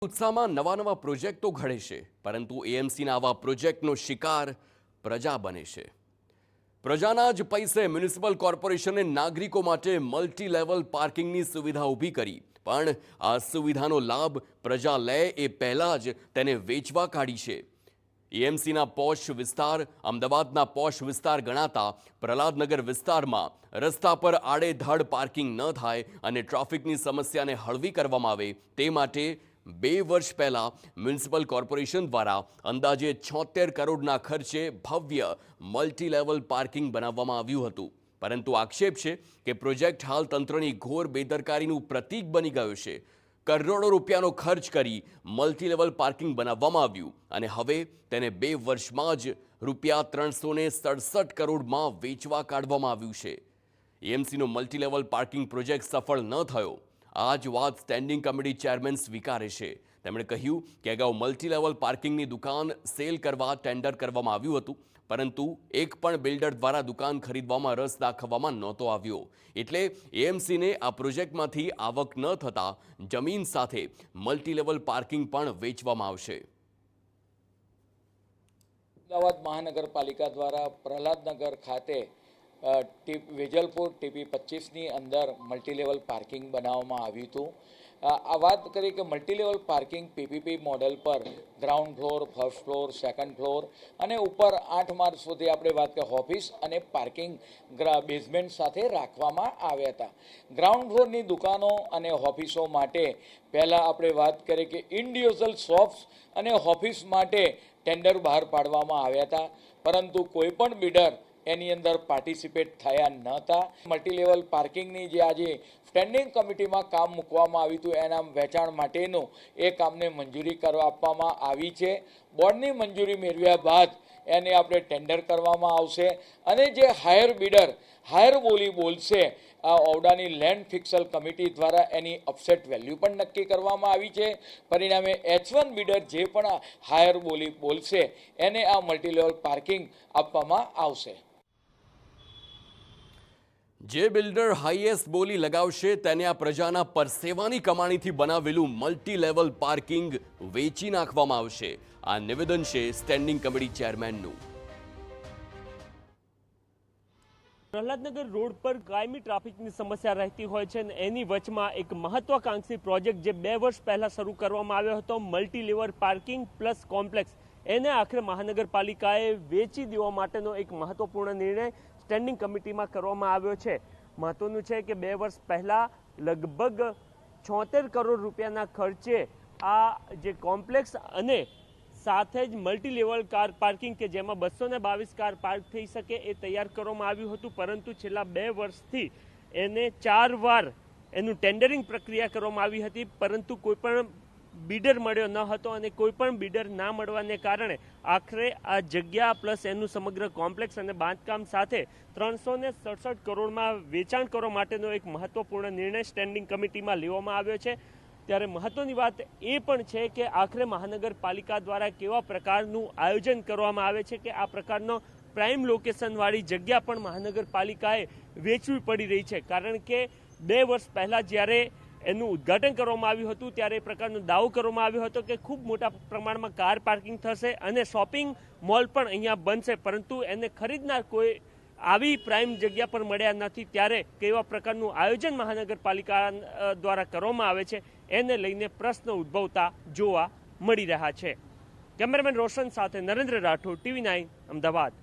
उत्साहમાં નવા પ્રોજેક્ટો ઘડે છે, પરંતુ એએમસીના આવા પ્રોજેક્ટનો શિકાર પ્રજા બને છે। પ્રજાના જ પૈસે મ્યુનિસિપલ કોર્પોરેશને નાગરિકો માટે મલ્ટી લેવલ પાર્કિંગની સુવિધા ઊભી કરી, પણ આ સુવિધાનો લાભ પ્રજા લે એ પહેલાં જ તેને વેચવા કાઢી છે। એએમસીના પોશ વિસ્તાર અમદાવાદના પોશ વિસ્તાર ગણાતા પ્રહલાદનગર વિસ્તારમાં રસ્તા પર આડેધડ પાર્કિંગ ન થાય અને ટ્રાફિકની સમસ્યાને હળવી કરવામાં આવે તે માટે 2 વર્ષ પહેલા મ્યુનિસિપલ કોર્પોરેશન દ્વારા અંદાજે 76 કરોડના ખર્ચે ભવ્ય મલ્ટી લેવલ પાર્કિંગ બનાવવામાં આવ્યું હતું, પરંતુ આક્ષેપ છે કે પ્રોજેક્ટ હાલ તંત્રની ઘોર બેદરકારીનું પ્રતીક બની ગયો છે। કરોડો રૂપિયાનો ખર્ચ કરી મલ્ટી લેવલ પાર્કિંગ બનાવવામાં આવ્યું અને હવે તેને 2 વર્ષમાં જ રૂપિયા 367 કરોડમાં વેચવા કાઢવામાં આવ્યું છે। એએમસીનો મલ્ટી લેવલ પાર્કિંગ પ્રોજેક્ટ સફળ ન થયો, આ જ વાત સ્ટેન્ડિંગ કમિટી ચેરમેન સ્વીકારે છે। તેમણે કહ્યું કે અગાઉ મલ્ટી લેવલ પાર્કિંગની દુકાન સેલ કરવા ટેન્ડર કરવામાં આવ્યું હતું, પરંતુ એક પણ બિલ્ડર દ્વારા દુકાન ખરીદવામાં રસ દાખવવામાં નહોતો આવ્યો, એટલે એએમસીને આ પ્રોજેક્ટમાંથી આવક ન થતા જમીન સાથે મલ્ટી લેવલ પાર્કિંગ પણ વેચવામાં આવશે। અમદાવાદ મહાનગરપાલિકા દ્વારા પ્રહલાદનગર ખાતે વેજલપુર ટીપી 25ની અંદર મલ્ટી લેવલ પાર્કિંગ બનાવવામાં આવ્યું હતું। આ વાત કરી કે multi level parking PPP model પર ground floor, first floor, second floor અને ઉપર 8 માળ સુધી આપણે વાત કરીએ ઓફિસ અને પાર્કિંગ બેઝમેન્ટ સાથે રાખવામાં આવ્યા હતા। ગ્રાઉન્ડ ફ્લોરની દુકાનો અને ઓફિસો માટે પહેલાં આપણે વાત કરીએ કે ઇન્ડિવિજ્યુઅલ શોપ્સ અને ઓફિસ માટે ટેન્ડર બહાર પાડવામાં આવ્યા હતા, પરંતુ કોઈ પણ બિડર એની અંદર પાર્ટિસિપેટ થયા ન હતા। મલ્ટી લેવલ પાર્કિંગની જે આજે સ્ટેન્ડિંગ કમિટીમાં કામ મૂકવામાં આવ્યું હતું એના વેચાણ માટેનું એ કામને મંજૂરી આપવામાં આવી છે। બોર્ડની મંજૂરી મેળવ્યા બાદ એને આપણે ટેન્ડર કરવામાં આવશે અને જે હાયર બિડર હાયર બોલી બોલશે આ ઓવડાની લેન્ડ ફિક્સલ કમિટી દ્વારા એની અપસેટ વેલ્યુ પણ નક્કી કરવામાં આવી છે। પરિણામે H1 બિડર જે પણ હાયર બોલી બોલશે એને આ મલ્ટી લેવલ પાર્કિંગ આપવામાં આવશે। જે બિલ્ડર હાઈએસ્ટ બોલી લગાવશે તેને આ પ્રજાના પરસેવાની કમાણીથી બનાવેલું મલ્ટી લેવલ પાર્કિંગ વેચી નાખવામાં આવશે। આ નિવેદન છે સ્ટેન્ડિંગ કમિટી ચેરમેનનું। પ્રહલાદનગર રોડ પર કાયમી ટ્રાફિકની સમસ્યા રહેતી હોય છે અને એની વચમાં એક મહત્વાકાંક્ષી પ્રોજેક્ટ જે 2 વર્ષ પહેલા શરૂ કરવામાં આવ્યો હતો multi level parking plus complex, એને આખરે મહાનગરપાલિકાએ વેચી દેવા માટેનો એક મહત્વપૂર્ણ નિર્ણય સ્ટેન્ડિંગ કમિટીમાં કરવામાં આવ્યો છે। મહત્વનું છે કે 2 વર્ષ પહેલા લગભગ 76 કરોડ રૂપિયાના ખર્ચે આ જે કોમ્પ્લેક્સ અને સાથે જ મલ્ટી લેવલ કાર પાર્કિંગ કે જેમાં 222 કાર પાર્ક થઈ શકે એ તૈયાર કરવામાં આવ્યું હતું, પરંતુ છેલ્લા 2 વર્ષથી એને 4 વાર એનું ટેન્ડરિંગ પ્રક્રિયા કરવામાં આવી હતી, પરંતુ કોઈ પણ બિડર મળ્યો ન હતો અને કોઈ પણ બિડર ના મળવાને કારણે આખરે આ જગ્યા પ્લસ એનું સમગ્ર કોમ્પ્લેક્સ અને બાંધકામ સાથે 367 કરોડમાં વેચાણ કરવા માટેનો એક મહત્વપૂર્ણ નિર્ણય સ્ટેન્ડિંગ કમિટીમાં લેવામાં આવ્યો છે। ત્યારે મહત્વની વાત એ પણ છે કે આખરે મહાનગરપાલિકા દ્વારા કેવા પ્રકારનું આયોજન કરવામાં આવે છે કે આ પ્રકારનો પ્રાઇમ લોકેશનવાળી જગ્યા પણ મહાનગરપાલિકાએ વેચવી પડી રહી છે, કારણ કે 2 વર્ષ પહેલાં જ્યારે એનું ઉદ્ઘાટન કરવામાં આવ્યું હતું ત્યારે એ પ્રકારનો દાવો કરવામાં આવ્યો હતો કે ખૂબ મોટા પ્રમાણમાં કાર પાર્કિંગ થશે અને શોપિંગ મોલ પણ અહીંયા બનશે, પરંતુ એને ખરીદનાર કોઈ આવી પ્રાઇમ જગ્યા પર મળ્યા નથી। ત્યારે કેવા પ્રકારનું આયોજન મહાનગરપાલિકા દ્વારા કરવામાં આવે છે એને લઈને પ્રશ્ન ઉદ્ભવતા જોવા મળી રહ્યા છે। કેમેરામેન રોશન સાથે નરેન્દ્ર રાઠોડ, TV9 અમદાવાદ।